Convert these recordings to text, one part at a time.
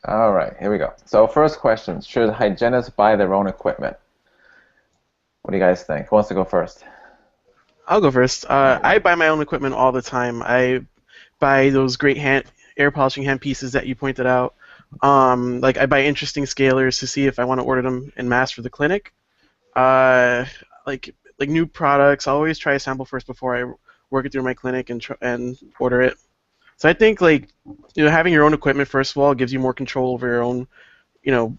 All right, here we go. So first question, should hygienists buy their own equipment? What do you guys think? Who wants to go first? I'll go first. I buy my own equipment all the time. I buy those great air polishing hand pieces that you pointed out. Like I buy interesting scalers to see if I want to order them in mass for the clinic. Uh, like new products, I always try a sample first before I work it through my clinic and order it. So I think having your own equipment first of all gives you more control over your own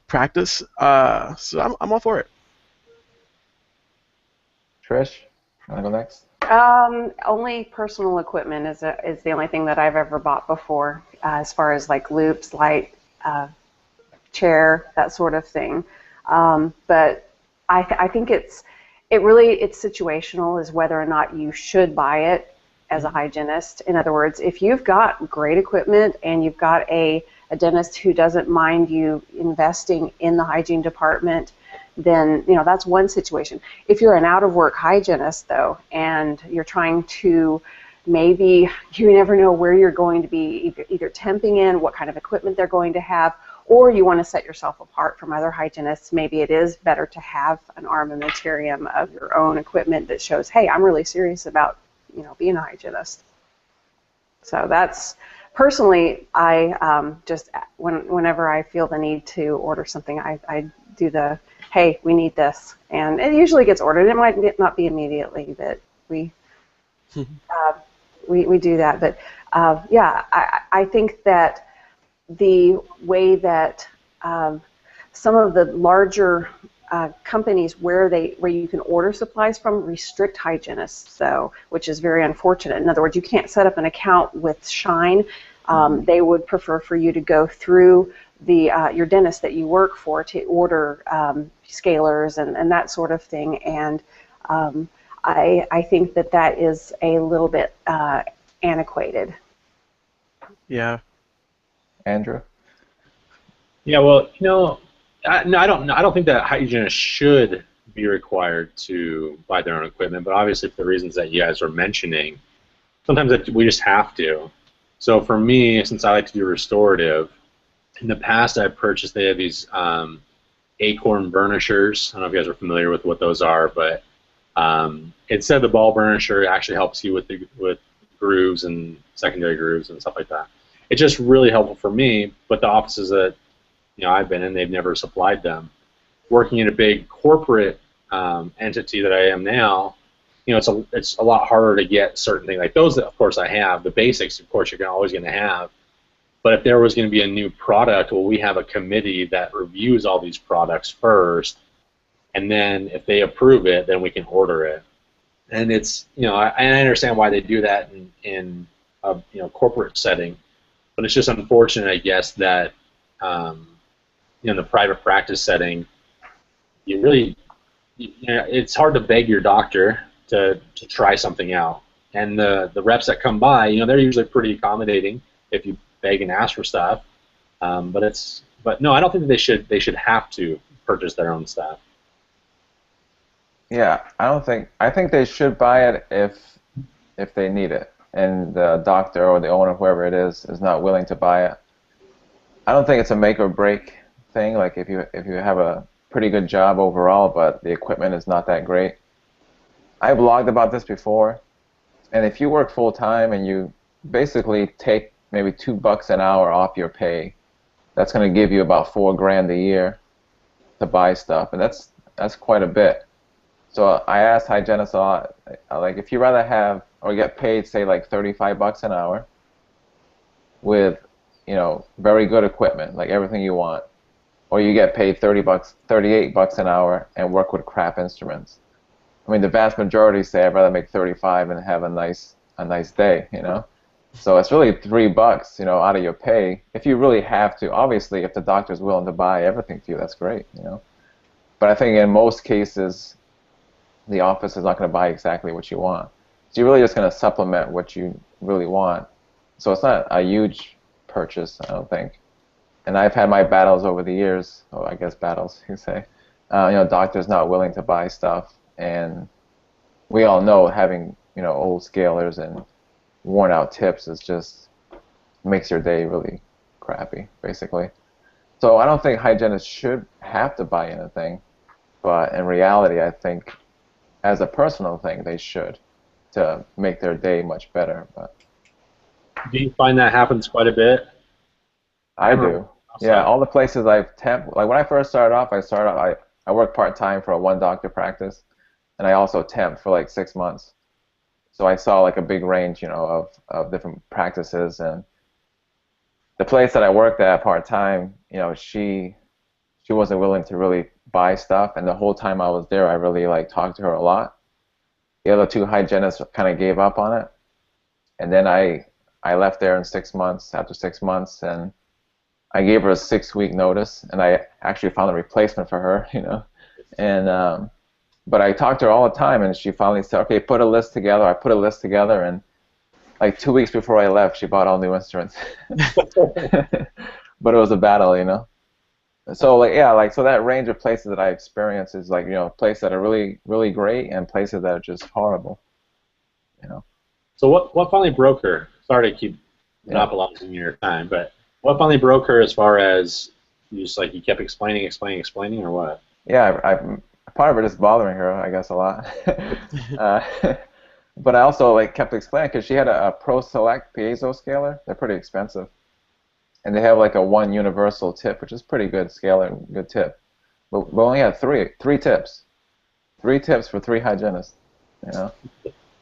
practice. So I'm all for it. Trish, want to go next? Only personal equipment is the only thing that I've ever bought before, as far as like loops, light, uh, chair, that sort of thing. But I think it's situational as whether or not you should buy it as a hygienist. In other words, if you've got great equipment and you've got a dentist who doesn't mind you investing in the hygiene department, then that's one situation. If you're an out-of-work hygienist, though, and you're trying to maybe you never know where you're going to be either temping in, what kind of equipment they're going to have, or you want to set yourself apart from other hygienists, maybe it is better to have an armamentarium of your own equipment that shows, hey, I'm really serious about being a hygienist. So that's personally, I just whenever I feel the need to order something, I do the, hey, we need this, and it usually gets ordered. It might not be immediately that uh, we do that, but yeah, I think that the way that some of the larger companies where you can order supplies from restrict hygienists, so which is very unfortunate. In other words, you can't set up an account with Shine. They would prefer for you to go through your dentist that you work for to order scalers and that sort of thing. And I think that is a little bit antiquated. Yeah. Andrew? Yeah, well, no, I don't think that hygienists should be required to buy their own equipment, but obviously for the reasons that you guys were mentioning, sometimes we just have to. So for me, since I like to do restorative, in the past I've purchased, they have these acorn burnishers. I don't know if you guys are familiar with what those are, but instead of the ball burnisher, it actually helps you with grooves and secondary grooves and stuff like that. It's just really helpful for me, but the offices that I've been in, they've never supplied them. Working in a big corporate entity that I am now, it's a lot harder to get certain things like those. That, of course, I have the basics. Of course, you're always going to have. But if there was going to be a new product, well, we have a committee that reviews all these products first, and then if they approve it, then we can order it. And it's I understand why they do that in a corporate setting, but it's just unfortunate, I guess, that in the private practice setting, it's hard to beg your doctor to try something out. And the reps that come by, they're usually pretty accommodating if you beg and ask for stuff. But no, I don't think that they should have to purchase their own stuff. Yeah, I think they should buy it if they need it, and the doctor or the owner, whoever it is not willing to buy it. I don't think it's a make or break thing. Like if you have a pretty good job overall, but the equipment is not that great. I blogged about this before, and if you work full time and you basically take maybe $2 an hour off your pay, that's going to give you about $4 grand a year to buy stuff, and that's quite a bit. So I asked hygienists a lot, like if you rather have or get paid say like $35 an hour with very good equipment, like everything you want, or you get paid $30, $38 an hour and work with crap instruments. I mean, the vast majority say I'd rather make 35 and have a nice day, So it's really $3, out of your pay if you really have to. Obviously, if the doctor's willing to buy everything for you, that's great, But I think in most cases, the office is not going to buy exactly what you want. So you're really just going to supplement what you really want. So it's not a huge purchase, I don't think. And I've had my battles over the years, or I guess battles, you say. Doctors not willing to buy stuff, and we all know having old scalers and worn out tips is just makes your day really crappy, basically. So I don't think hygienists should have to buy anything, but in reality, I think as a personal thing, they should to make their day much better. But Do you find that happens quite a bit? I do. Yeah, Outside. all the places I've temped, like when I first started off, I worked part-time for a one doctor practice, and I also temped for like 6 months. So I saw like a big range, of different practices. And the place that I worked at part-time, she wasn't willing to really buy stuff, and the whole time I was there, I really like talked to her a lot. The other two hygienists kind of gave up on it, and then I left there in 6 months, after 6 months, and I gave her a 6-week notice, and I actually found a replacement for her. And but I talked to her all the time, and she finally said, "Okay, put a list together." I put a list together, and like 2 weeks before I left, she bought all new instruments. But it was a battle. So like yeah, like so that range of places that I experience is like places that are really really great and places that are just horrible. So what finally broke her? Sorry to keep Yeah. monopolizing your time, but what finally broke her as far as you kept explaining, or what? Yeah, part of it is bothering her, I guess, a lot. But I also like kept explaining because she had a Pro Select piezo scaler. They're pretty expensive, and they have like a one universal tip, which is pretty good scaler, good tip. But we only had three tips for three hygienists.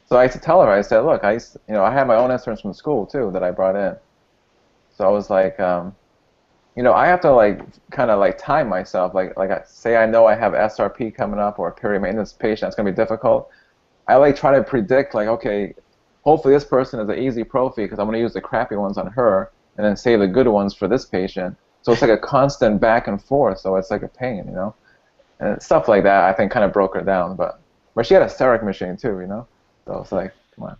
So I used to tell her, I said, look, I had my own instruments from school too that I brought in. So I was like, I have to like kind of like time myself. Say I know I have SRP coming up or a period maintenance patient that's gonna be difficult. I like try to predict like, okay, hopefully this person is an easy prophy because I'm gonna use the crappy ones on her and then save the good ones for this patient. So it's like a constant back and forth. So it's like a pain. And stuff like that I think kind of broke her down. But she had a Ceric machine too. So it's like, come on,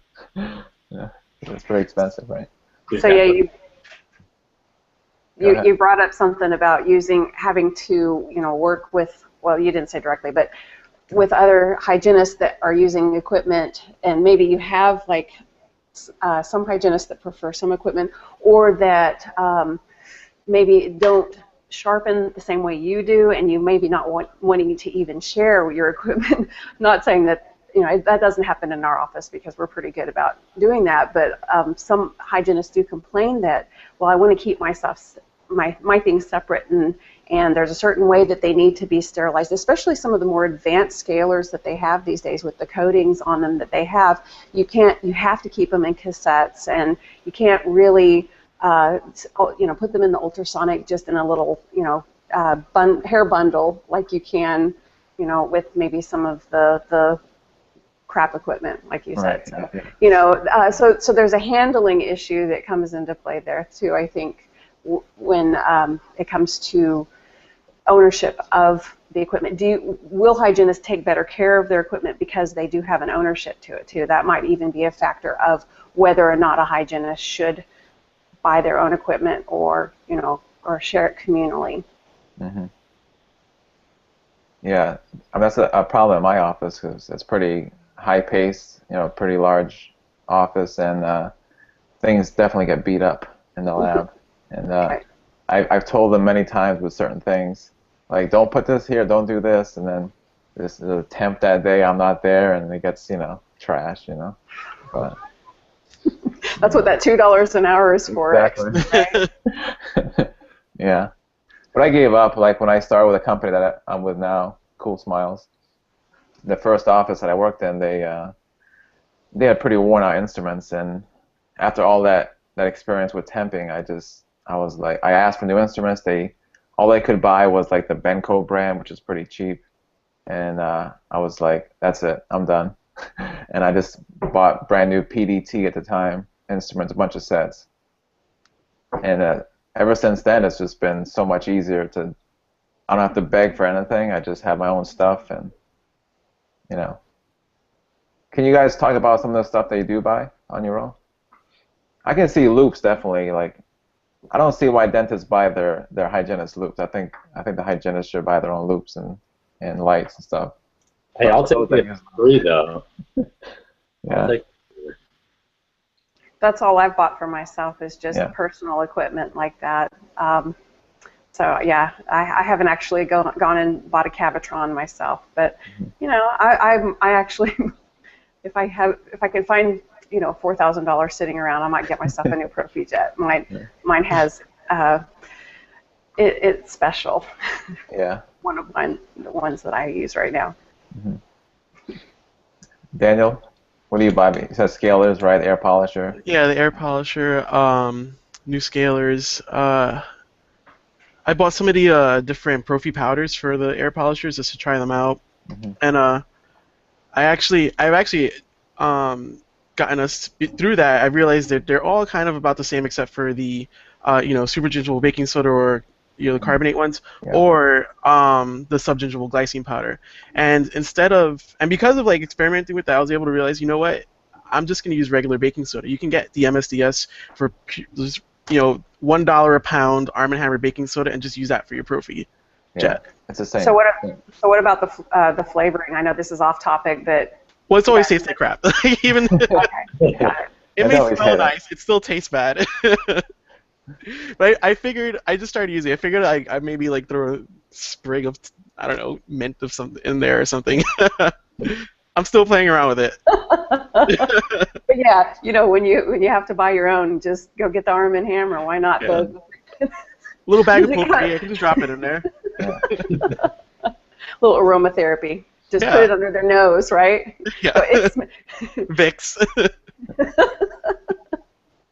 yeah, it's very expensive, right? So yeah, you brought up something about having to work with, well, you didn't say directly, but with other hygienists that are using equipment, and maybe you have like some hygienists that prefer some equipment, or that maybe don't sharpen the same way you do, and you maybe not wanting to even share your equipment. Not saying that that doesn't happen in our office because we're pretty good about doing that, but some hygienists do complain that, well, I want to keep my things separate, and there's a certain way that they need to be sterilized, especially some of the more advanced scalers that they have these days with the coatings on them that they have. You have to keep them in cassettes, and you can't really put them in the ultrasonic just in a little hair bundle like you can with maybe some of the crap equipment, like you said. Right. So there's a handling issue that comes into play there too, I think, when it comes to ownership of the equipment. Will hygienists take better care of their equipment because they do have an ownership to it too? That might even be a factor of whether or not a hygienist should buy their own equipment or share it communally. Mm-hmm. Yeah, that's a problem in my office because it's pretty high-paced, pretty large office, and things definitely get beat up in the lab. And Right. I've told them many times with certain things, like don't put this here, don't do this, and then this is a temp that day, I'm not there, and it gets trashed. But that's what that $2 an hour is for. Exactly. Yeah. But I gave up, like when I started with a company that I'm with now, Cool Smiles. The first office that I worked in, they had pretty worn out instruments, and after all that experience with temping, I was like, I asked for new instruments. All they could buy was like the Benco brand, which is pretty cheap, and I was like, that's it, I'm done. And I just bought brand new PDT at the time instruments, a bunch of sets, and ever since then, it's just been so much easier I don't have to beg for anything. I just have my own stuff, and Can you guys talk about some of the stuff that you do buy on your own? I can see loops definitely. Like, I don't see why dentists buy their hygienist loops. I think the hygienists should buy their own loops and lights and stuff. Hey, I'll take it free though. Yeah. That's all I've bought for myself is just Yeah. personal equipment like that. So yeah, I haven't actually gone and bought a Cavatron myself, but you know, I actually if I can find $4,000 sitting around, I might get myself a new Profi jet. Mine has it's special. Yeah. One of mine, the ones that I use right now. Daniel, what do you buy? You said scalers, right? Air polisher. Yeah, the air polisher, new scalers. I bought some of the different Profi powders for the air polishers just to try them out, and I've actually gotten us through that. I realized that they're all kind of about the same except for the super gingival baking soda or the carbonate ones, or the subgingival glycine powder. And because of like experimenting with that, I was able to realize, you know what, I'm just going to use regular baking soda. You can get the MSDS for $1 a pound Arm & Hammer baking soda and just use that for your Profi jet. It's the same. So what about the flavoring? I know this is off topic, but well, it's always tastes like crap. Even it may smell nice, it still tastes bad. But I figured I just started using it. I figured I maybe like throw a sprig of mint of something in there or something. I'm still playing around with it. But yeah, when you have to buy your own, just go get the Arm & Hammer. Why not? Yeah. Little bag of potpourri, I can just drop it in there. Little aromatherapy. Just put it under their nose, right? Yeah. So Vicks.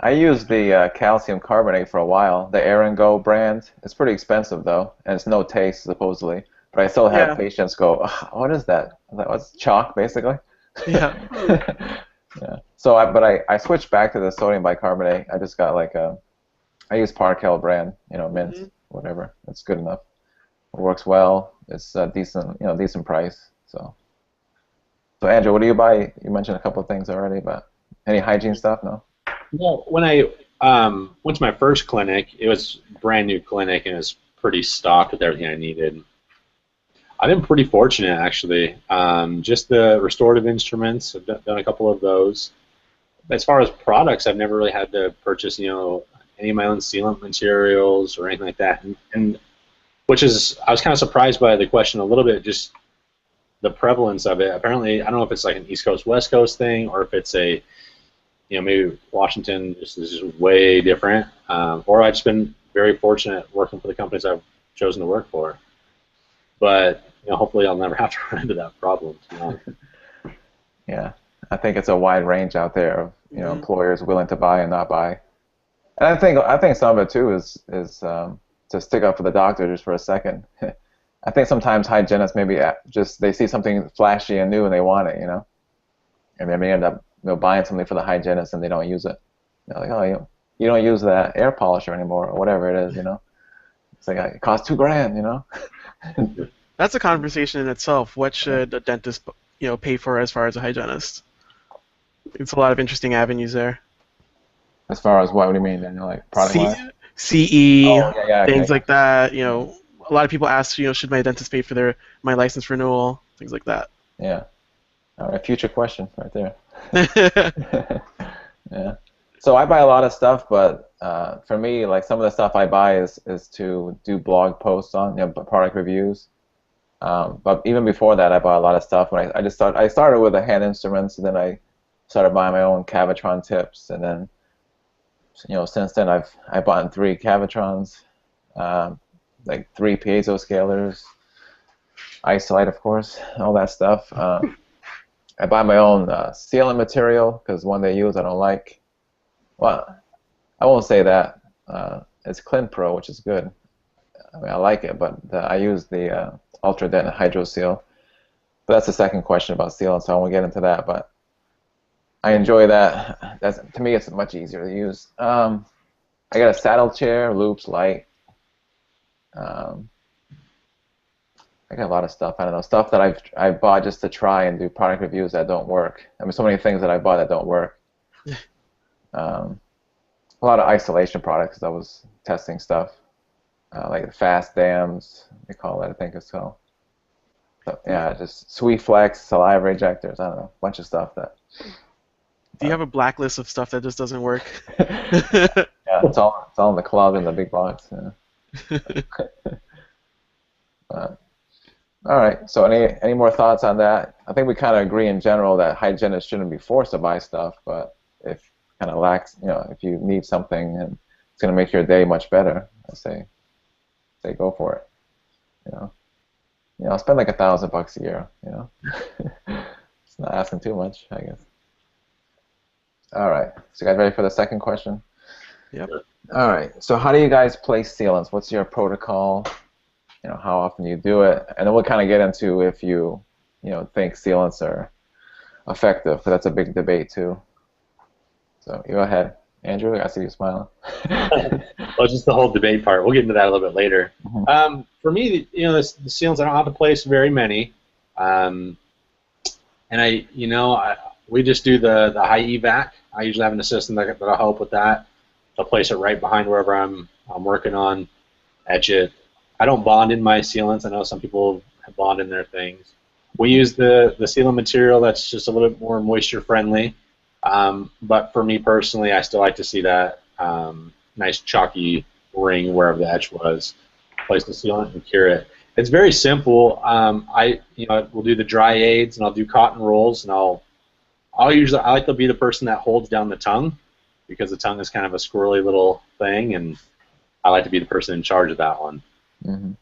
I used the calcium carbonate for a while, the Air and Go brand. It's pretty expensive though, and it's no taste supposedly. But I still have patients go, "What is that?" I'm like, "What's chalk, basically?" Yeah. Yeah. So, I switched back to the sodium bicarbonate. I just got I use Parkel brand, mint, whatever. It's good enough. It works well. It's a decent price. So Andrew, what do you buy? You mentioned a couple of things already, but any hygiene stuff? No. Well, when I went to my first clinic, it was a brand new clinic and it was pretty stocked with everything I needed. I've been pretty fortunate, actually. Just the restorative instruments, I've done a couple of those. As far as products, I've never really had to purchase, any of my own sealant materials or anything like that. And which is, I was kind of surprised by the question a little bit, just the prevalence of it. Apparently, I don't know if it's like an East Coast, West Coast thing, or if it's a, maybe Washington is just way different. Or I've just been very fortunate working for the companies I've chosen to work for. But hopefully I'll never have to run into that problem. Yeah, I think it's a wide range out there of employers willing to buy and not buy. And I think some of it too is to stick up for the doctor just for a second. I think sometimes hygienists maybe just they see something flashy and new and they want it, and they may end up buying something for the hygienist and they don't use it. They're like, oh, you don't use that air polisher anymore or whatever it is, It's like it costs $2,000, That's a conversation in itself. What should a dentist, pay for as far as a hygienist? It's a lot of interesting avenues there. As far as what do you mean? Then like product line? CE, things like that. A lot of people ask, should my dentist pay for my license renewal? Things like that. Yeah. All right, future question right there. Yeah. So I buy a lot of stuff, but for me, like some of the stuff I buy is to do blog posts on, product reviews. But even before that, I bought a lot of stuff. When I started with the hand instruments, and then I started buying my own Cavatron tips, and then since then I bought 3 Cavatrons, like 3 piezo scalers, Isolite, of course, all that stuff. I buy my own sealant material because one they use I don't like. Well, I won't say that. It's ClinPro, which is good. I mean, I like it, but I use the Ultradent Hydro Seal. But that's the second question about sealant, so I won't get into that. But I enjoy that. To me, it's much easier to use. I got a saddle chair, loops, light. I got a lot of stuff. I don't know, stuff that I bought just to try and do product reviews that don't work. I mean, so many things that I bought that don't work. A lot of isolation products. I was testing stuff like the fast dams. They call it, I think it's called. So, yeah, just Sweet Flex, saliva ejectors. I don't know, a bunch of stuff that. Do you have a blacklist of stuff that just doesn't work? Yeah, it's all in the club in the big box. Yeah. Uh, all right. So any more thoughts on that? I think we kind of agree in general that hygienists shouldn't be forced to buy stuff, but if kind of lacks, if you need something and it's going to make your day much better, I say go for it. You know, I'll spend like $1,000 a year. It's not asking too much, I guess. All right. So you guys ready for the second question? Yep. All right. So how do you guys place sealants? What's your protocol? How often you do it, and then we'll kind of get into if you think sealants are effective, because that's a big debate too. So you go ahead, Andrew. I see you smiling. Well, just the whole debate part. We'll get into that a little bit later. For me, the sealants, I don't have to place very many, and we just do the high evac. I usually have an assistant that'll help with that. I'll place it right behind wherever I'm working on, etch it. I don't bond in my sealants. I know some people have bond in their things. We use the sealant material that's just a little bit more moisture friendly. But for me personally, I still like to see that nice chalky ring wherever the etch was. Place the sealant and cure it. It's very simple. I will do the dry aids and I'll do cotton rolls, and I like to be the person that holds down the tongue, because the tongue is kind of a squirrely little thing, and I like to be the person in charge of that one. Mm-hmm.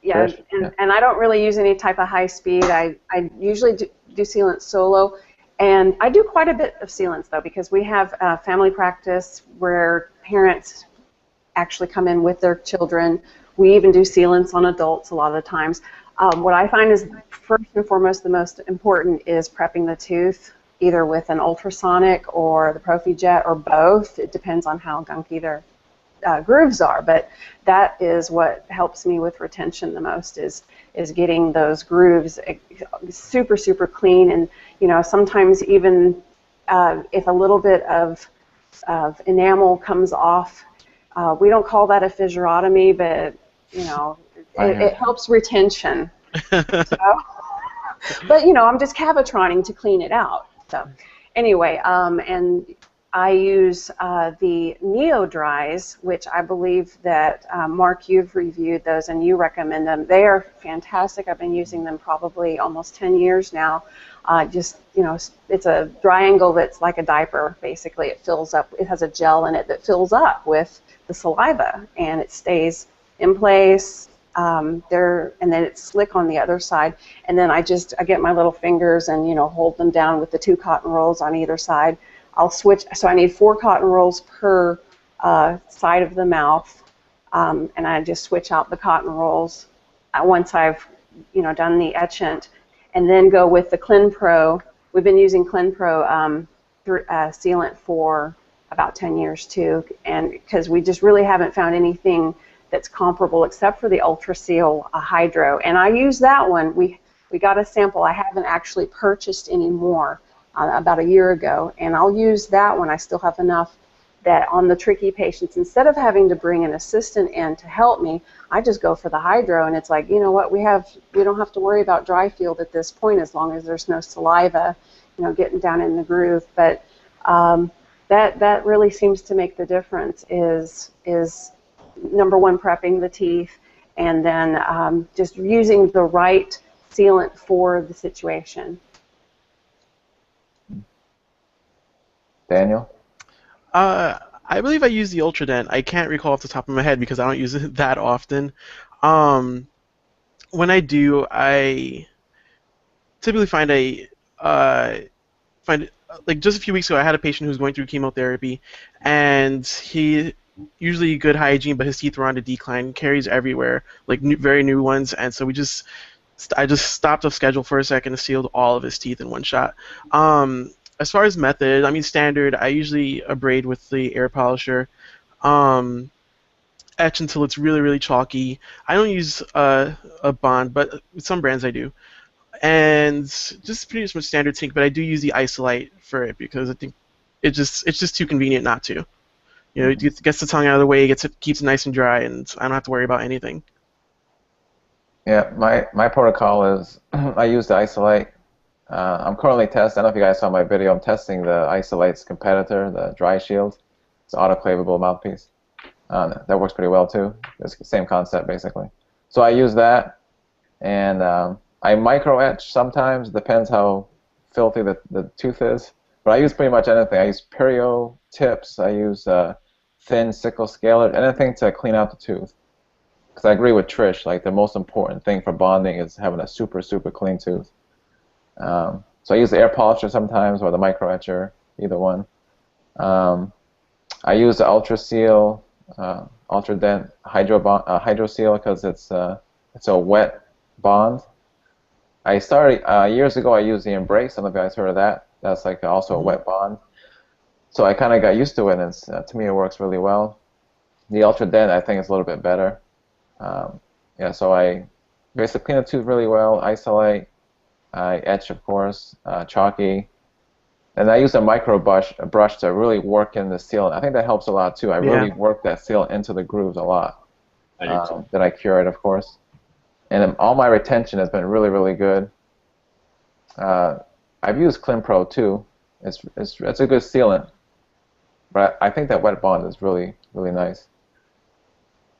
Yeah, and I don't really use any type of high speed. I usually do sealants solo, and I do quite a bit of sealants though, because we have a family practice where parents actually come in with their children. We even do sealants on adults a lot of the times. What I find is first and foremost the most important is prepping the tooth, either with an ultrasonic or the ProfiJet or both. It depends on how gunky their grooves are, but that is what helps me with retention the most, is getting those grooves super clean. And sometimes even if a little bit of enamel comes off, we don't call that a fissurotomy, but it helps retention. But I'm just cavitroning to clean it out. So anyway, and I use the Neo Dries, which I believe that Mark, you've reviewed those and you recommend them. They are fantastic. I've been using them probably almost 10 years now. It's a triangle that's like a diaper, basically. It fills up. It has a gel in it that fills up with the saliva, and it stays in place. And then it's slick on the other side. And then I get my little fingers and hold them down with the 2 cotton rolls on either side. I'll switch, so I need 4 cotton rolls per side of the mouth, and I just switch out the cotton rolls once I've done the etchant, and then go with the ClinPro. We've been using ClinPro sealant for about 10 years too, and because we just really haven't found anything that's comparable except for the UltraSeal Hydro, and I use that one. We got a sample. I haven't actually purchased any more. About a year ago, and I'll use that one. I still have enough that on the tricky patients, instead of having to bring an assistant in to help me, I just go for the Hydro, and it's like, you know what, we don't have to worry about dry field at this point, as long as there's no saliva, getting down in the groove. But that really seems to make the difference. Is number one, prepping the teeth, and then just using the right sealant for the situation. Daniel? I believe I use the Ultradent. I can't recall off the top of my head because I don't use it that often. When I do, I typically find like just a few weeks ago, I had a patient who was going through chemotherapy, and he usually good hygiene, but his teeth were on a decline, caries everywhere, like very new ones, and so I just stopped off schedule for a second and sealed all of his teeth in one shot. As far as method, I mean standard, I usually abrade with the air polisher, etch until it's really chalky. I don't use a bond, but with some brands I do. And just pretty much standard sink, but I do use the isolite for it because I think it's just too convenient not to. It gets the tongue out of the way, keeps it nice and dry, and I don't have to worry about anything. Yeah, my protocol is I use the isolite. I'm currently testing. I don't know if you guys saw my video. I'm testing the Isolite's competitor, the Dry Shield. It's an autoclavable mouthpiece. That works pretty well too. It's the same concept basically. So I use that, and I micro etch sometimes. Depends how filthy the tooth is. But I use pretty much anything. I use perio tips. I use thin sickle scaler, anything to clean out the tooth. Because I agree with Trish, like the most important thing for bonding is having a super, super clean tooth. So I use the air polisher sometimes, or the micro etcher, either one. I use the Ultra Seal, Ultra Dent Hydro Seal because it's a wet bond. I started years ago. I used the Embrace. Some of you guys heard of that. That's like also a wet bond. So I kind of got used to it, and to me it works really well. The Ultra Dent I think is a little bit better. Yeah, so I basically clean the tooth really well, isolate, I etch of course, chalky, and I use a micro brush to really work in the sealant. I think that helps a lot too. I really work that sealant into the grooves a lot. Then I cure it, of course. And all my retention has been really, really good. I've used Clinpro too. It's a good sealant, but I think that wet bond is really, really nice.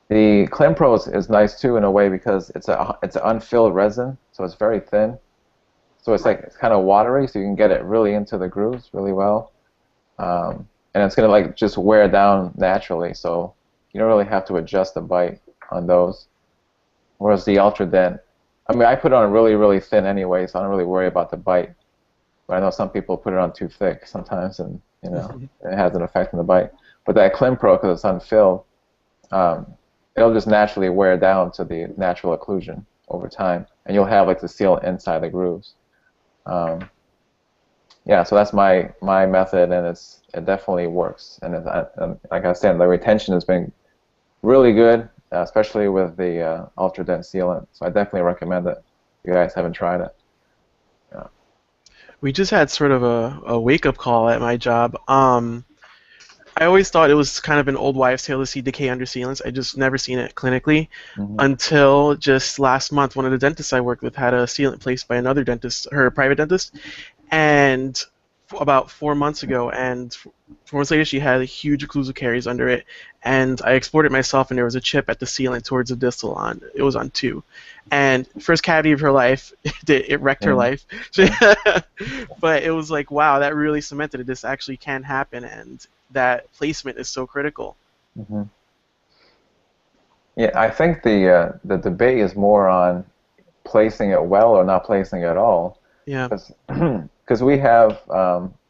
The Clinpro is nice too in a way because it's an unfilled resin, so it's very thin. So it's kind of watery, so you can get it really into the grooves really well, and it's gonna like just wear down naturally. So you don't really have to adjust the bite on those. Whereas the Ultra Dent, I mean, I put it on really, really thin anyway, so I don't really worry about the bite. But I know some people put it on too thick sometimes, and it has an effect on the bite. But that Clinpro, because it's unfilled, it'll just naturally wear down to the natural occlusion over time, and you'll have like the seal inside the grooves. Yeah, so that's my method, and it definitely works. And like I said, the retention has been really good, especially with the Ultra Dent sealant. So I definitely recommend it. If you guys haven't tried it. Yeah. We just had sort of a wake-up call at my job. I always thought it was kind of an old wives' tale to see decay under sealants. I just never seen it clinically until just last month. One of the dentists I worked with had a sealant placed by another dentist, her private dentist, and about 4 months ago, and 4 months later she had a huge occlusal caries under it, and I explored it myself, and there was a chip at the sealant towards the distal it was on 2. And first cavity of her life, it wrecked her life. But it was like, wow, that really cemented it. This actually can happen, and that placement is so critical. Yeah, I think the debate is more on placing it well or not placing it at all. Yeah. Because we have,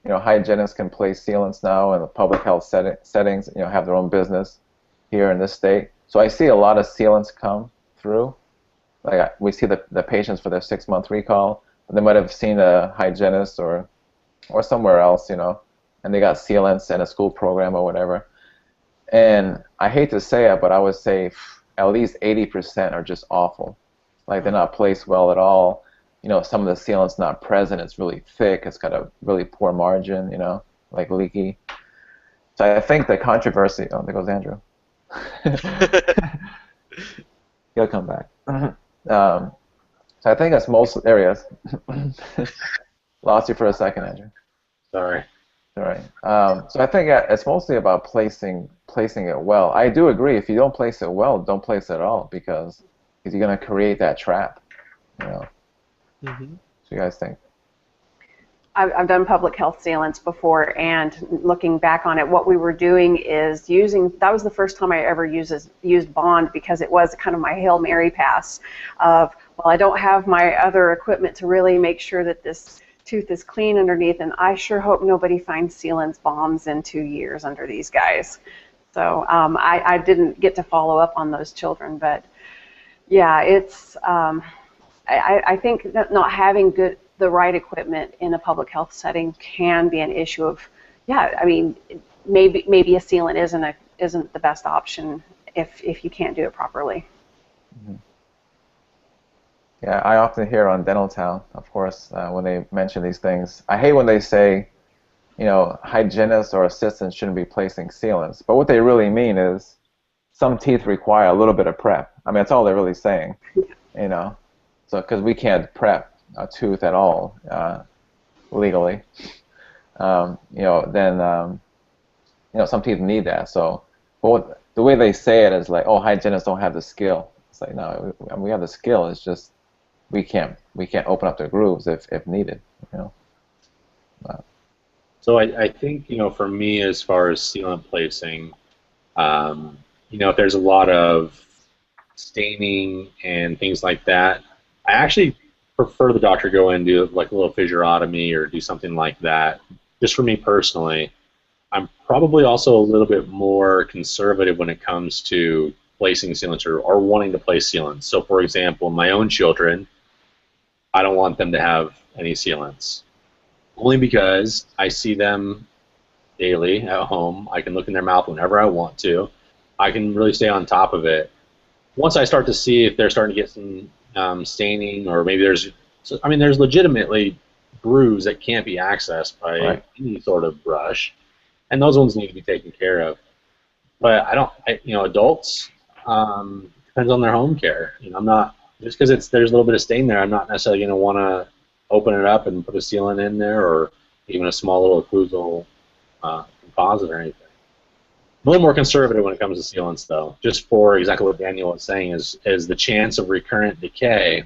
hygienists can place sealants now in the public health settings, have their own business here in this state. So I see a lot of sealants come through. Like we see the patients for their 6-month recall. They might have seen a hygienist or somewhere else, and they got sealants in a school program or whatever. And I hate to say it, but I would say at least 80% are just awful. Like they're not placed well at all. Some of the sealant's not present. It's really thick. It's got a really poor margin, like leaky. So I think the controversy. Oh, there goes Andrew. He'll come back. So I think that's most areas. Lost you for a second, Andrew. Sorry. All right. So I think it's mostly about placing it well. I do agree. If you don't place it well, don't place it at all because you're going to create that trap. So you guys think? I've done public health sealants before, and looking back on it, what we were doing is that was the first time I ever used Bond because it was kind of my Hail Mary pass of, well, I don't have my other equipment to really make sure that this tooth is clean underneath, and I sure hope nobody finds sealants bombs in 2 years under these guys. So I didn't get to follow up on those children, but yeah, it's I think that not having the right equipment in a public health setting can be an issue of, maybe a sealant isn't the best option if you can't do it properly. Yeah, I often hear on Dental Town, of course, when they mention these things. I hate when they say, hygienists or assistants shouldn't be placing sealants. But what they really mean is some teeth require a little bit of prep. I mean, that's all they're really saying, So, because we can't prep a tooth at all legally, then some teeth need that. So Well, the way they say it is like, oh, hygienists don't have the skill. It's like, no, we have the skill. It's just we can't open up the grooves if needed. You know. So I think, for me, as far as sealant placing, if there's a lot of staining and things like that, I actually prefer the doctor go in and do like a little fissurotomy or do something like that. Just for me personally, I'm probably also a little bit more conservative when it comes to placing sealants or wanting to place sealants. So, for example, my own children, I don't want them to have any sealants, only because I see them daily at home. I can look in their mouth whenever I want to. I can really stay on top of it. Once I start to see if they're starting to get some staining, or maybe there's legitimately grooves that can't be accessed by any sort of brush, and those ones need to be taken care of. But adults, depends on their home care. I'm not, just because there's a little bit of stain there, I'm not necessarily going to want to open it up and put a sealant in there, or even a small little occlusal composite or anything. I'm a little more conservative when it comes to sealants, though, just for exactly what Daniel was saying, is the chance of recurrent decay.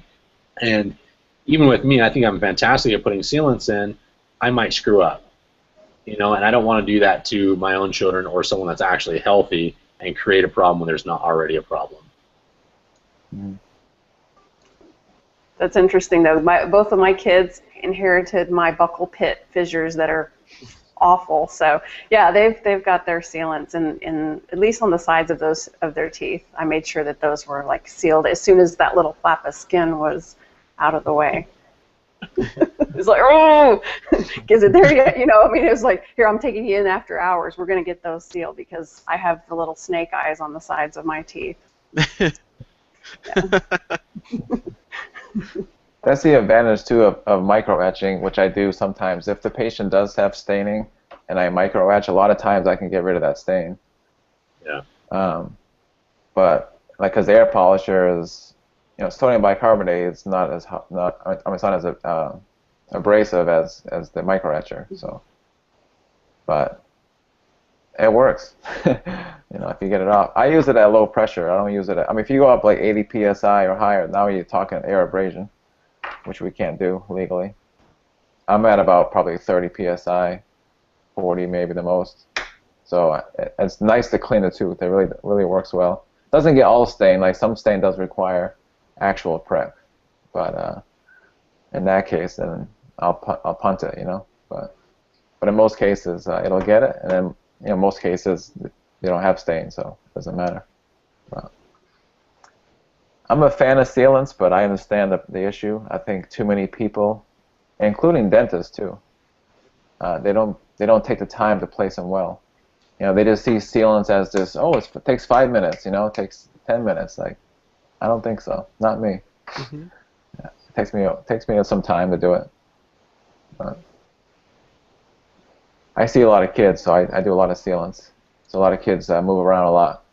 And even with me, I think I'm fantastic at putting sealants in. I might screw up, and I don't want to do that to my own children or someone that's actually healthy and create a problem when there's not already a problem. Mm-hmm. That's interesting, though. Both of my kids inherited my buccal pit fissures that are awful. So yeah, they've got their sealants in at least on the sides of their teeth. I made sure that those were like sealed as soon as that little flap of skin was out of the way. It's like, oh, is it there yet? It was like, here, I'm taking you in after hours. We're going to get those sealed because I have the little snake eyes on the sides of my teeth. That's the advantage, too, of micro-etching, which I do sometimes. If the patient does have staining and I micro-etch, a lot of times I can get rid of that stain. Yeah. But, because the air polisher is, sodium bicarbonate is not as abrasive as the micro-etcher. So, but it works. If you get it off. I use it at low pressure. I don't use it if you go up like 80 psi or higher, now you're talking air abrasion, which we can't do legally. I'm at about probably 30 psi, 40 maybe the most. So it's nice to clean the tooth. It really works well. Doesn't get all stain. Like some stain does require actual prep, but in that case, then I'll punt it. But in most cases, it'll get it, and then most cases they don't have stain, so it doesn't matter. But I'm a fan of sealants, but I understand the issue. I think too many people, including dentists too, they don't take the time to place them well. They just see sealants as this. Oh, it takes 5 minutes. It takes 10 minutes. Like, I don't think so. Not me. Mm-hmm. Yeah, it takes me some time to do it. But I see a lot of kids, so I do a lot of sealants. So a lot of kids move around a lot.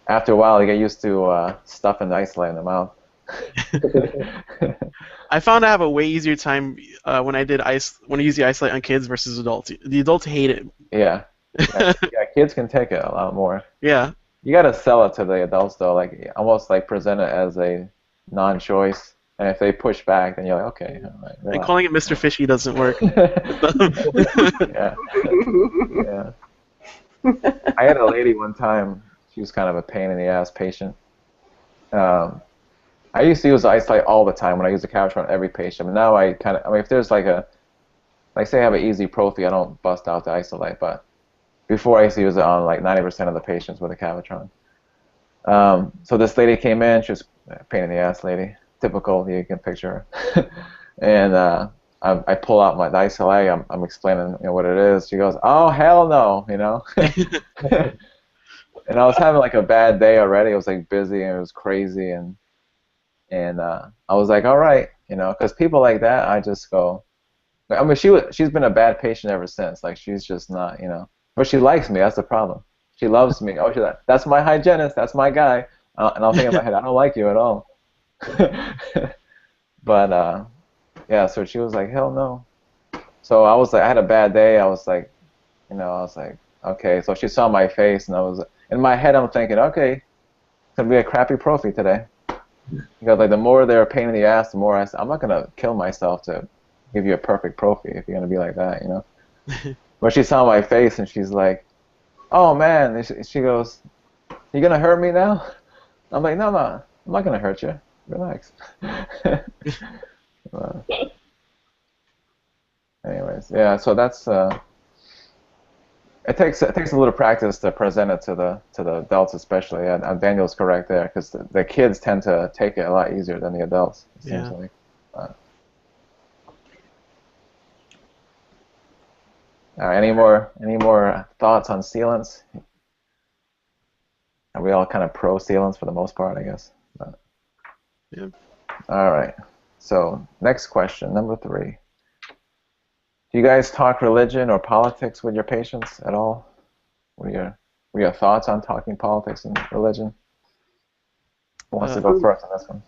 After a while, they get used to stuffing the isolate in their mouth. I found I have a way easier time when I use the isolate on kids versus adults. The adults hate it. Yeah, kids can take it a lot more. Yeah. You gotta sell it to the adults though, like almost like present it as a non-choice. And if they push back, then you're like, okay. All right, and calling it Mr. Fishy doesn't work. Yeah. Yeah. I had a lady one time. She was kind of a pain in the ass patient. I used to use the isolate all the time when I use the Cavitron on every patient. But now if there's like say I have an easy prophy, I don't bust out the isolate. But before I used to use it on like 90% of the patients with a Cavitron. So this lady came in. She was a pain in the ass lady. Typical, you can picture her. And I pull out my isolate. I'm explaining what it is. She goes, "Oh hell no," And I was having like a bad day already. I was like busy and it was crazy, and I was like, all right, because people like that, I just go. I mean, she's been a bad patient ever since. Like she's just not, but she likes me. That's the problem. She loves me. Oh, that's my hygienist. That's my guy. And I'll think in my head, I don't like you at all. But yeah, so she was like, hell no. So I was like, I had a bad day. I was like, okay, so she saw my face, and I was in my head. I'm thinking, okay, it's gonna be a crappy prophy today. Because like the more they're a pain in the ass, the more I'm not gonna kill myself to give you a perfect prophy if you're gonna be like that, you know. But she saw my face, and she's like, "Oh man," and she goes, "You gonna hurt me now?" I'm like, "No, no, I'm not gonna hurt you. Relax." Anyways, yeah. So that's it takes a little practice to present it to the adults, especially. And Daniel's correct there, because the kids tend to take it a lot easier than the adults. It seems like. Any more thoughts on sealants? Are we all kind of pro sealants for the most part, I guess? But, yeah. All right. So next question, number 3. Do you guys talk religion or politics with your patients at all? What are your thoughts on talking politics and religion? Who wants to go first on this one?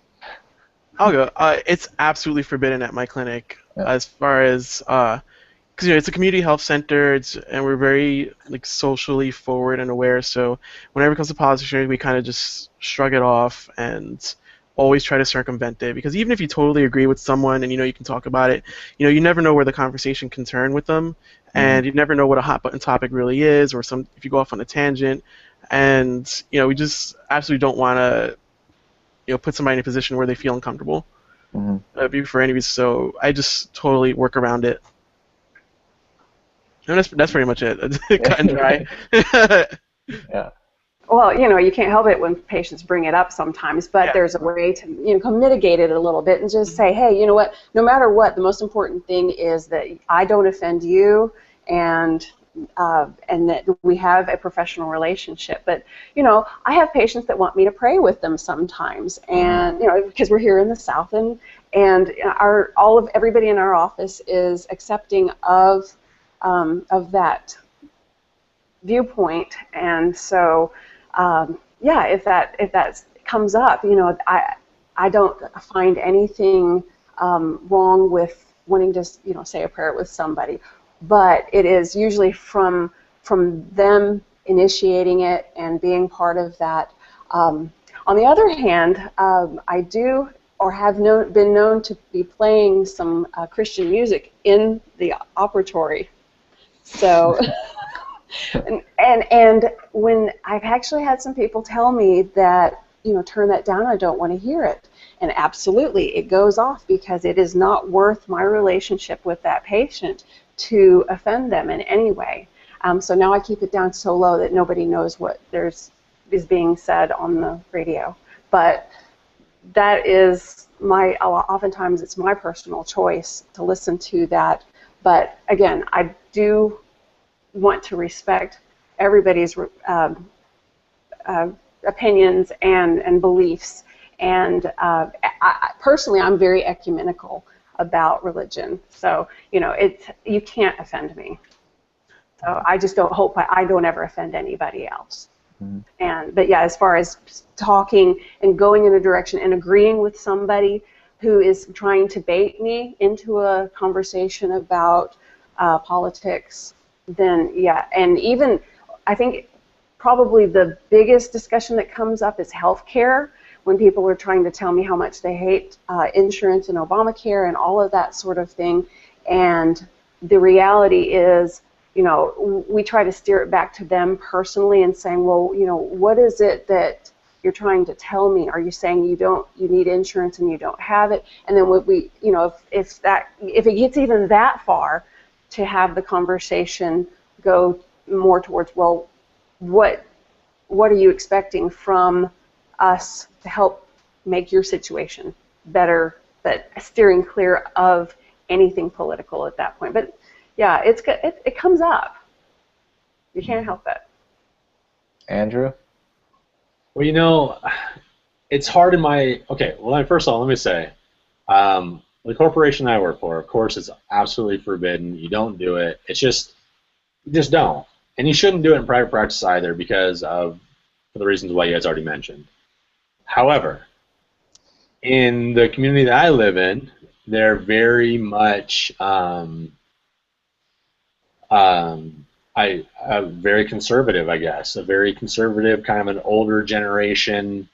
I'll go. It's absolutely forbidden at my clinic, as far as because it's a community health center, and we're very like socially forward and aware. So whenever it comes to politics, we kind of just shrug it off and always try to circumvent it. Because even if you totally agree with someone and you can talk about it, you never know where the conversation can turn with them, and you never know what a hot button topic really is, or if you go off on a tangent, and we just absolutely don't want to put somebody in a position where they feel uncomfortable. For any reason. So I just totally work around it. And that's pretty much it. Cut and dry. Yeah. Well, you can't help it when patients bring it up sometimes, but there's a way to, mitigate it a little bit and just say, hey, you know what? No matter what, the most important thing is that I don't offend you, and that we have a professional relationship. But I have patients that want me to pray with them sometimes, and because we're here in the South, and everybody in our office is accepting of that viewpoint, and so if that comes up, I don't find anything wrong with wanting to say a prayer with somebody, but it is usually from them initiating it and being part of that. On the other hand, I do or have been known to be playing some Christian music in the operatory. So, and when I've actually had some people tell me that, turn that down, I don't want to hear it. And absolutely, it goes off because it is not worth my relationship with that patient to offend them in any way. So now I keep it down so low that nobody knows what is being said on the radio. But that is oftentimes it's my personal choice to listen to that. But again, I do want to respect everybody's opinions and beliefs. And personally, I'm very ecumenical about religion. So, you can't offend me. So I just don't hope I don't ever offend anybody else. But yeah, as far as talking and going in a direction and agreeing with somebody who is trying to bait me into a conversation about politics, then yeah. And even I think probably the biggest discussion that comes up is healthcare, when people are trying to tell me how much they hate insurance and Obamacare and all of that sort of thing. And the reality is, we try to steer it back to them personally and saying, well, what is it that you're trying to tell me? Are you saying you need insurance and you don't have it? And then if it gets even that far, to have the conversation go more towards, well, what are you expecting from us to help make your situation better, but steering clear of anything political at that point. But yeah, it comes up. You can't help it. Andrew? Well, it's hard in my... Okay, well, first of all, let me say, the corporation I work for, of course, it's absolutely forbidden. You don't do it. It's just, you just don't. And you shouldn't do it in private practice either for the reasons why you guys already mentioned. However, in the community that I live in, they're very much, I very conservative, I guess, a very conservative kind of an older generation,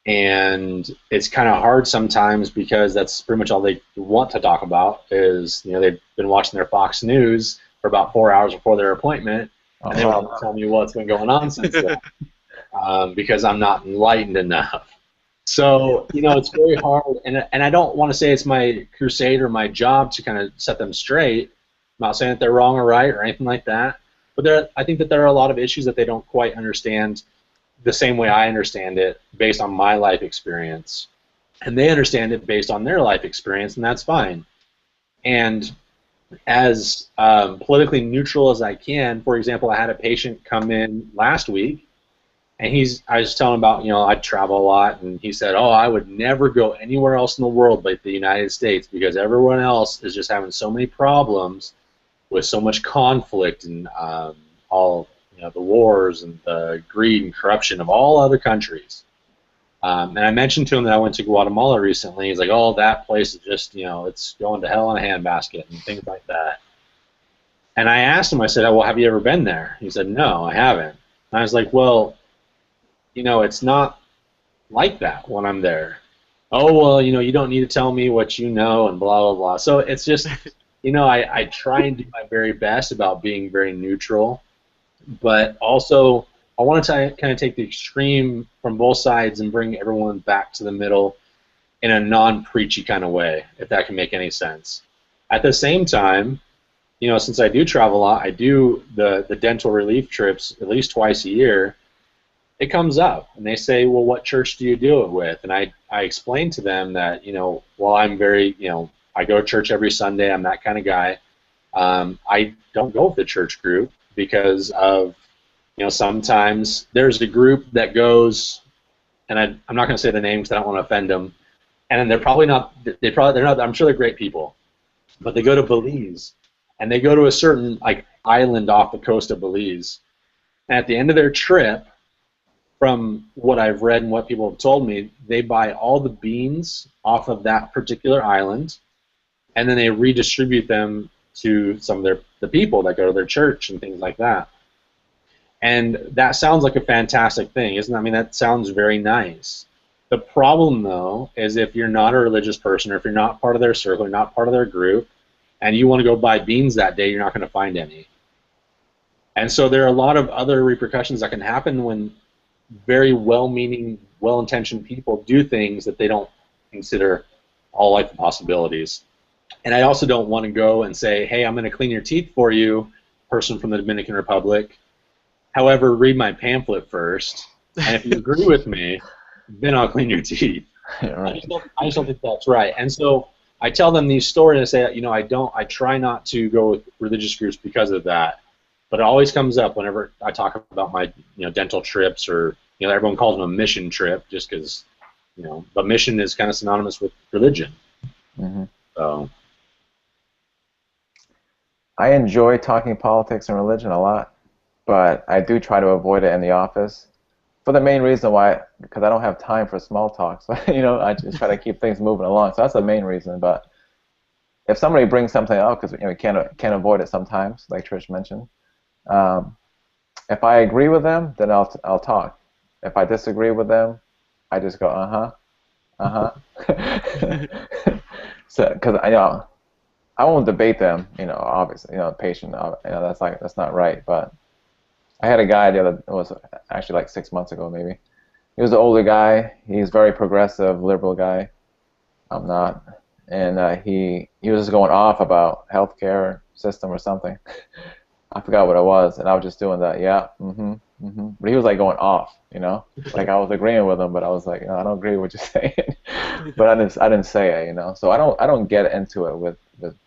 and it's kind of hard sometimes because that's pretty much all they want to talk about is, they've been watching their Fox News for about 4 hours before their appointment, and they want to tell me what's been going on since then, because I'm not enlightened enough. So, it's very hard, and I don't want to say it's my crusade or my job to kind of set them straight. I'm not saying that they're wrong or right or anything like that, but I think that there are a lot of issues that they don't quite understand the same way I understand it based on my life experience, and they understand it based on their life experience, and that's fine. And as politically neutral as I can, for example, I had a patient come in last week, and I was telling him about, I travel a lot, and he said, oh, I would never go anywhere else in the world but the United States because everyone else is just having so many problems with so much conflict and all the wars and the greed and corruption of all other countries. And I mentioned to him that I went to Guatemala recently. He's like, oh, that place is just, it's going to hell in a handbasket and things like that. And I asked him, I said, oh, well, have you ever been there? He said, no, I haven't. And I was like, well, it's not like that when I'm there. Oh, well, you don't need to tell me what you know and blah, blah, blah. So it's just, I try and do my very best about being very neutral, but also I want to kind of take the extreme from both sides and bring everyone back to the middle in a non-preachy kind of way, if that can make any sense. At the same time, since I do travel a lot, I do the dental relief trips at least twice a year. It comes up, and they say, well, what church do you do it with? And I explain to them that, while I'm very, I go to church every Sunday, I'm that kind of guy, I don't go with the church group because of, sometimes there's a group that goes, and I'm not going to say the name because I don't want to offend them, and they're not, I'm sure they're great people, but they go to Belize, and they go to a certain, island off the coast of Belize, and at the end of their trip, from what I've read and what people have told me, they buy all the beans off of that particular island, and then they redistribute them to some of the people that go to their church and things like that. And that sounds like a fantastic thing, isn't it? I mean, that sounds very nice. The problem, though, is if you're not a religious person, or if you're not part of their circle, you're not part of their group, and you want to go buy beans that day, you're not going to find any. And so there are a lot of other repercussions that can happen when very well-meaning, well-intentioned people do things that they don't consider all like the possibilities. And I also don't want to go and say, hey, I'm going to clean your teeth for you, person from the Dominican Republic. However, read my pamphlet first, and if you agree with me, then I'll clean your teeth. Yeah, right. I just don't think that's right. And so I tell them these stories, and I say, I try not to go with religious groups because of that. But it always comes up whenever I talk about my dental trips, or everyone calls them a mission trip just because but mission is kind of synonymous with religion. Mm-hmm. So I enjoy talking politics and religion a lot, but I do try to avoid it in the office for the main reason why, because I don't have time for small talk. So I just try to keep things moving along. So that's the main reason. But if somebody brings something up, because we can't avoid it sometimes, like Trish mentioned. If I agree with them, then I'll talk. If I disagree with them, I just go So because I won't debate them, obviously, patient, that's not right. But I had a guy it was actually like 6 months ago maybe. He was an older guy. He's very progressive, liberal guy. I'm not, and he was just going off about healthcare system or something. I forgot what it was, and I was just doing that. Yeah, But he was like going off, like I was agreeing with him, but I was like, I don't agree with what you're saying. But I didn't say it, So I don't get into it with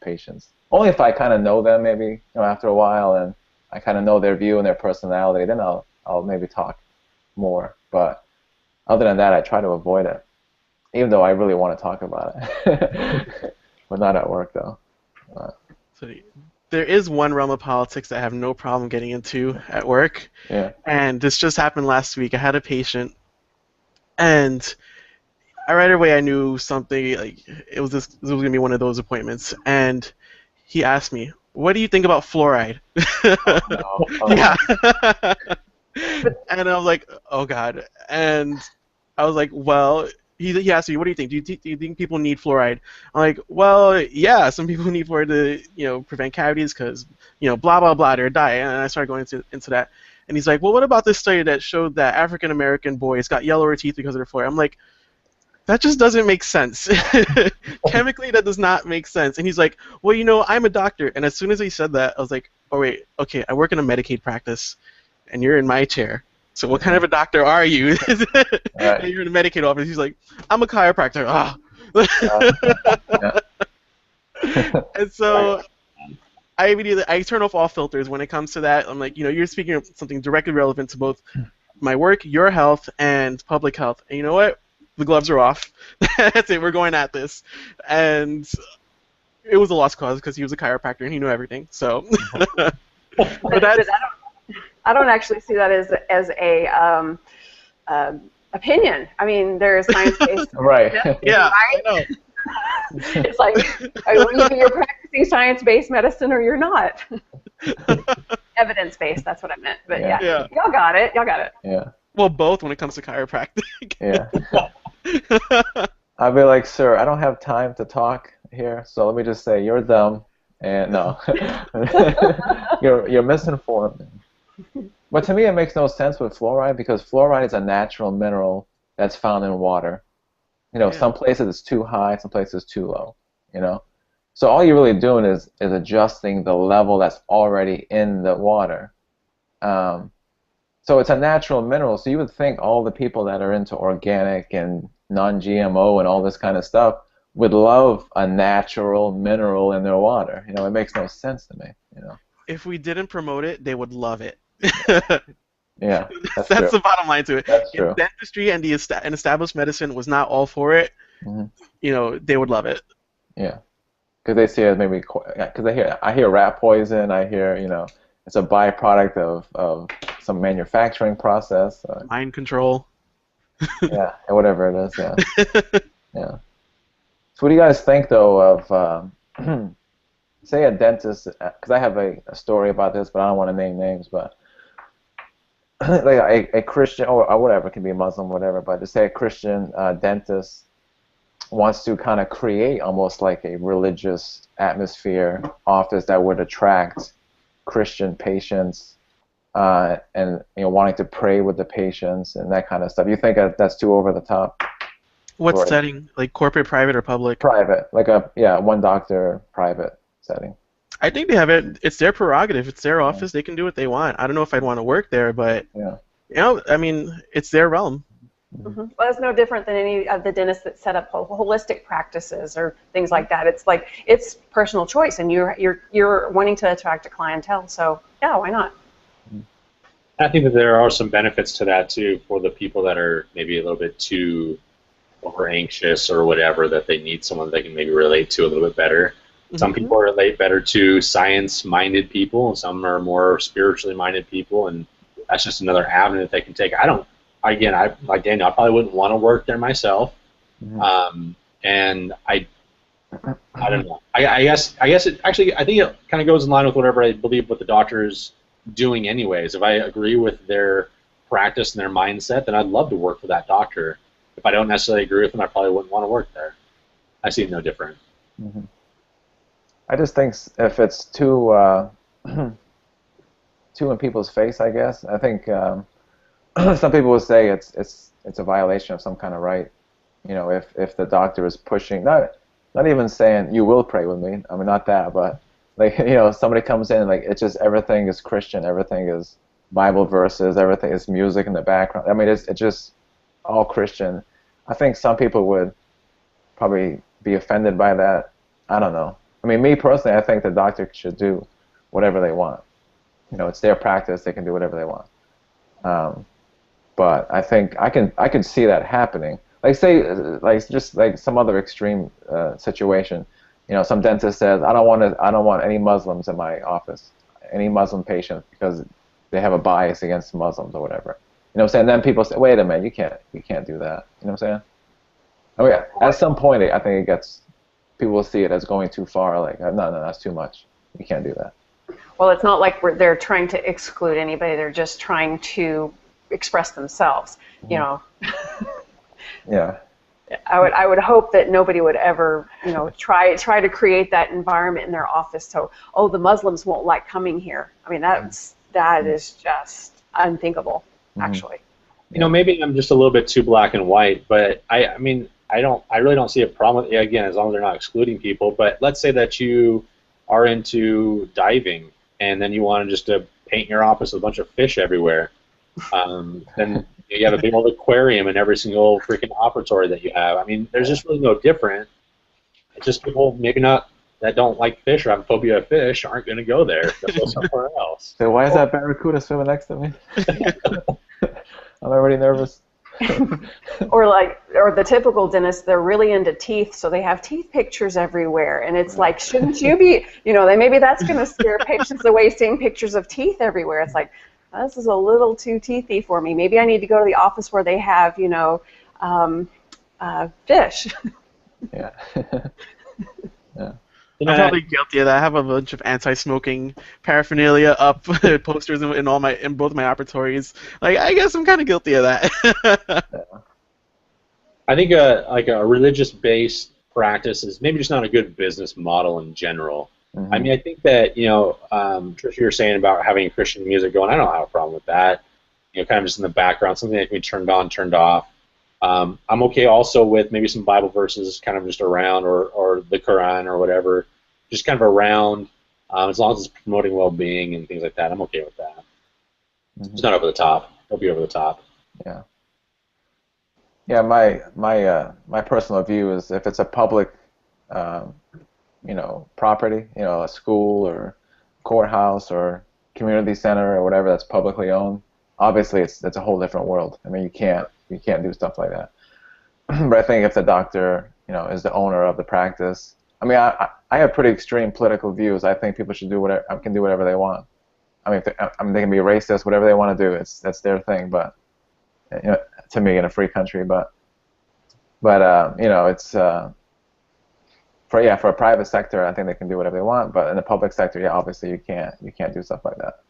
patients. Only if I kind of know them, maybe after a while, and I kind of know their view and their personality, then I'll maybe talk more. But other than that, I try to avoid it, even though I really want to talk about it. But not at work though. So there is one realm of politics that I have no problem getting into at work. Yeah. And this just happened last week. I had a patient, and right away I knew something, like it was going to be one of those appointments. And he asked me, what do you think about fluoride? Oh, no. Yeah. And I was like, oh God. And I was like, well, he asked me, what do you think? Do you think people need fluoride? I'm like, well, yeah, some people need fluoride to, prevent cavities because, blah, blah, blah, they're dying. And I started going into that. And he's like, well, what about this study that showed that African American boys got yellower teeth because of their fluoride? I'm like, that just doesn't make sense. Chemically, that does not make sense. And he's like, well, I'm a doctor. And as soon as he said that, I was like, oh, wait, okay, I work in a Medicaid practice, and you're in my chair. So what kind of a doctor are you? Right. You're in a Medicaid office. He's like, I'm a chiropractor. Ah. And so I turn off all filters when it comes to that. I'm like, you're speaking of something directly relevant to both my work, your health, and public health. And you know what? The gloves are off. That's it. We're going at this. And it was a lost cause because he was a chiropractor and he knew everything. So, but that's, I don't actually see that as a opinion. I mean, there is science-based. Right. yeah, right? I know. It's like either you're practicing science-based medicine or you're not. Evidence-based. That's what I meant. But Yeah. Y'all got it. Yeah. Well, both when it comes to chiropractic. Yeah. I'd be like, sir, I don't have time to talk here, so let me just say you're dumb, and no, you're misinformed. But to me, it makes no sense with fluoride because fluoride is a natural mineral that's found in water. Some places it's too high, some places it's too low. So all you're really doing is adjusting the level that's already in the water. So it's a natural mineral. So you would think all the people that are into organic and non-GMO and all this kind of stuff would love a natural mineral in their water. It makes no sense to me. If we didn't promote it, they would love it. Yeah, that's true. the bottom line to it. That's true. If dentistry and and established medicine was not all for it, they would love it. Yeah, because they see it maybe because I hear rat poison. I hear it's a byproduct of some manufacturing process. Mind control. Yeah, whatever it is. Yeah. Yeah. So what do you guys think though of say a dentist? Because I have a story about this, but I don't want to name names. But like a Christian or whatever, it can be a Muslim, whatever. But to say a Christian dentist wants to kind of create almost like a religious atmosphere office that would attract Christian patients and wanting to pray with the patients and that kind of stuff. You think that's too over the top? What setting? Like corporate, private, or public? Private, like one doctor private setting. I think they have it. It's their prerogative. It's their office. They can do what they want. I don't know if I'd want to work there, but I mean, it's their realm. Mm-hmm. Well, it's no different than any of the dentists that set up holistic practices or things like that. It's like it's personal choice, and you're wanting to attract a clientele. So yeah, why not? I think that there are some benefits to that too for the people that are maybe a little bit too over anxious or whatever, that they need someone they can maybe relate to a little bit better. Some people relate better to science-minded people, and some are more spiritually-minded people, and that's just another avenue that they can take. Like Daniel, I probably wouldn't want to work there myself, and I don't know. I guess it actually, I think it kind of goes in line with whatever I believe what the doctor is doing anyways. If I agree with their practice and their mindset, then I'd love to work for that doctor. If I don't necessarily agree with them, I probably wouldn't want to work there. I see it no different. Mm-hmm. I just think if it's too in people's face, I guess. I think some people would say it's a violation of some kind of right. If the doctor is pushing, not even saying you will pray with me. I mean, not that, but like somebody comes in and like it's just everything is Christian, everything is Bible verses, everything is music in the background. I mean, it's just all Christian. I think some people would probably be offended by that. I don't know. I mean, me personally, I think the doctor should do whatever they want. It's their practice; they can do whatever they want. But I think I can see that happening. Like just like some other extreme situation. Some dentist says, I don't want any Muslims in my office, any Muslim patients, because they have a bias against Muslims or whatever. What I'm saying? Then people say, wait a minute, you can't do that. You know what I'm saying? Oh yeah. At some point, I think people will see it as going too far. Like, no, that's too much. You can't do that. Well, it's not like they're trying to exclude anybody. They're just trying to express themselves. You know. Yeah. I would hope that nobody would ever, try to create that environment in their office. So, oh, the Muslims won't like coming here. I mean, that is just unthinkable, actually. Maybe I'm just a little bit too black and white, but I mean, I really don't see a problem with it, again, as long as they're not excluding people. But let's say that you are into diving, and then you want just to paint your office with a bunch of fish everywhere. Then you have a big old aquarium in every single freaking operatory that you have. I mean, there's just really no different. It's just people maybe not that don't like fish or have a phobia of fish aren't going to go there. They'll go somewhere else. So why is that barracuda swimming next to me? I'm already nervous. Or the typical dentist, they're really into teeth, so they have teeth pictures everywhere, and it's like, shouldn't you be? Maybe that's going to scare patients away, seeing pictures of teeth everywhere. It's like, this is a little too teethy for me. Maybe I need to go to the office where they have, fish. Yeah. Yeah. I'm probably guilty of that. I have a bunch of anti-smoking paraphernalia up, posters in both my operatories. Like, I guess I'm kind of guilty of that. I think a religious-based practice is maybe just not a good business model in general. Mm-hmm. I mean, I think that Tricia, you're saying about having Christian music going. I don't have a problem with that. Kind of just in the background, something that can be turned on, turned off. I'm okay also with maybe some Bible verses kind of just around, or the Quran or whatever, just kind of around, as long as it's promoting well-being and things like that. I'm okay with that. Mm-hmm. It's not over the top. Don't be over the top. Yeah. Yeah, my personal view is if it's a public, property, a school or courthouse or community center or whatever that's publicly owned, obviously it's a whole different world. I mean, you can't do stuff like that. But I think if the doctor, is the owner of the practice, I mean, I have pretty extreme political views. I think people should do whatever they want. I mean, they can be racist, whatever they want to do. That's their thing. But to me, in a free country, but it's for a private sector, I think they can do whatever they want. But in the public sector, yeah, obviously you can't do stuff like that.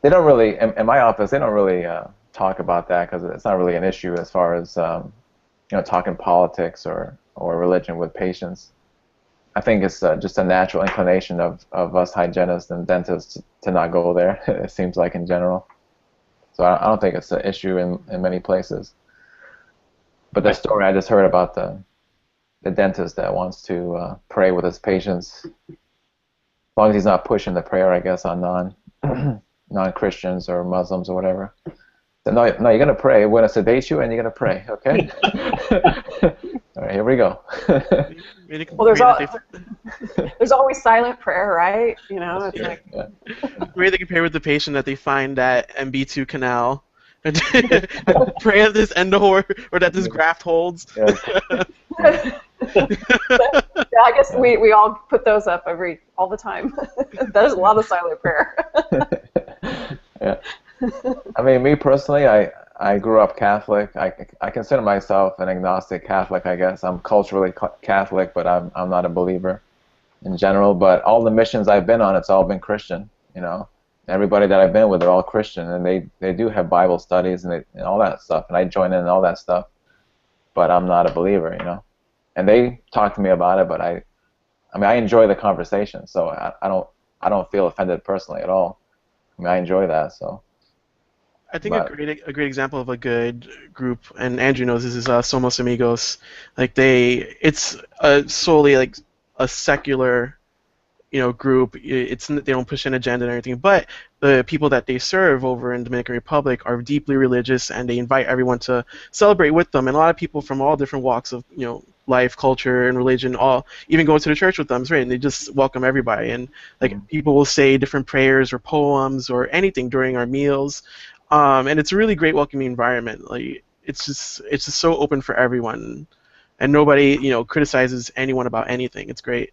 They don't really, in my office, they don't really talk about that because it's not really an issue as far as talking politics or religion with patients. I think it's just a natural inclination of us hygienists and dentists to not go there. It seems like in general. So I don't think it's an issue in many places. But the story I just heard about the dentist that wants to pray with his patients, as long as he's not pushing the prayer, I guess, on non-Christians or Muslims or whatever. So no, you're going to pray. We're going to sedate you and you're going to pray, okay? All right, here we go. Well, there's always silent prayer, right? It's like... Yeah. Maybe they can pray with the patient that they find that MB2 canal. Pray that this endo or that this graft holds. Yeah. Yeah, I guess we all put those up all the time. There's a lot of silent prayer. Yeah. I mean, me personally, I grew up Catholic. I consider myself an agnostic Catholic, I guess. I'm culturally Catholic, but I'm not a believer in general. But all the missions I've been on, it's all been Christian, Everybody that I've been with, they're all Christian, and they do have Bible studies and all that stuff, and I join in all that stuff. But I'm not a believer, And they talk to me about it, but I enjoy the conversation, so I don't feel offended personally at all. I mean, I enjoy that, so. I think a great example of a good group, and Andrew knows this, is Somos Amigos. Like it's solely like a secular, group. They don't push an agenda and everything, but the people that they serve over in Dominican Republic are deeply religious, and they invite everyone to celebrate with them. And a lot of people from all different walks of life, culture, and religion, all even go to the church with them, right? And they just welcome everybody. And people will say different prayers or poems or anything during our meals. And it's a really great welcoming environment. Like it's just so open for everyone, and nobody criticizes anyone about anything. It's great.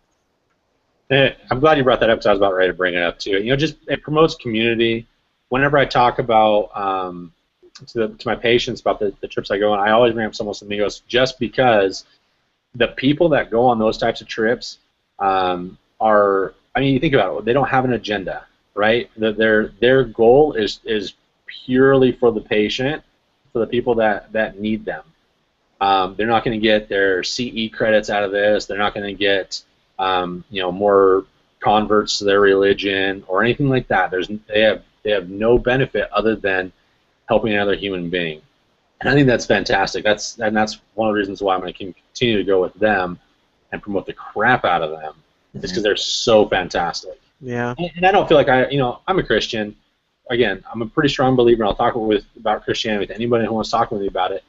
I'm glad you brought that up because I was about ready to bring it up too. It promotes community. Whenever I talk about to my patients about the trips I go on, I always bring up Somos Amigos just because the people that go on those types of trips are, I mean, you think about it, they don't have an agenda, right? Their goal is purely for the patient, for the people that need them. They're not going to get their CE credits out of this. They're not going to get more converts to their religion or anything like that. They have no benefit other than helping another human being. And I think that's fantastic. That's one of the reasons why I'm going to continue to go with them and promote the crap out of them. Is because they're so fantastic. Yeah. And I don't feel like I'm a Christian. Again, I'm a pretty strong believer, and I'll talk about Christianity with anybody who wants to talk with me about it.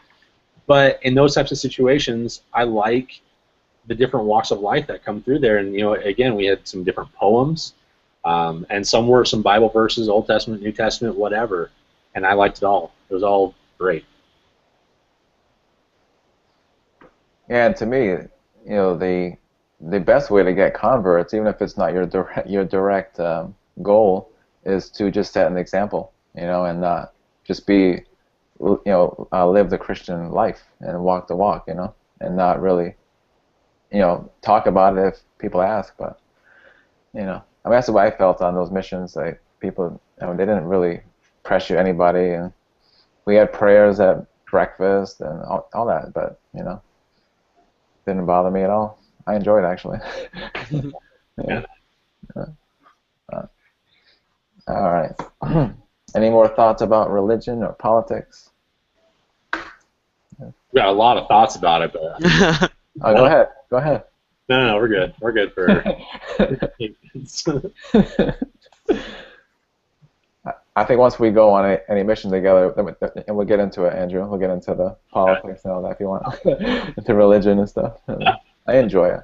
But in those types of situations, I like the different walks of life that come through there. And again, we had some different poems, and some were some Bible verses, Old Testament, New Testament, whatever. And I liked it all. It was all great. Yeah, and to me, the best way to get converts, even if it's not your direct goal, is to just set an example, and not just be, live the Christian life and walk the walk, and not really, talk about it if people ask. But, I mean, that's the way I felt on those missions. Like people, they didn't really pressure anybody, and we had prayers at breakfast and all that, but didn't bother me at all. I enjoyed it, actually. Yeah. All right. Any more thoughts about religion or politics? We got a lot of thoughts about it, but Go ahead. Go ahead. No, we're good. We're good for. I think once we go on any mission together, and we'll get into it, Andrew. We'll get into the politics and all that if you want, into religion and stuff. I enjoy it.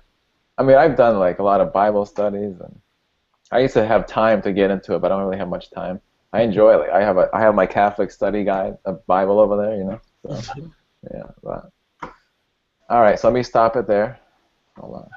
I mean, I've done like a lot of Bible studies, and I used to have time to get into it, but I don't really have much time. I enjoy it. Like, I have my Catholic study guide, a Bible over there, So, yeah. But, all right, so let me stop it there. Hold on.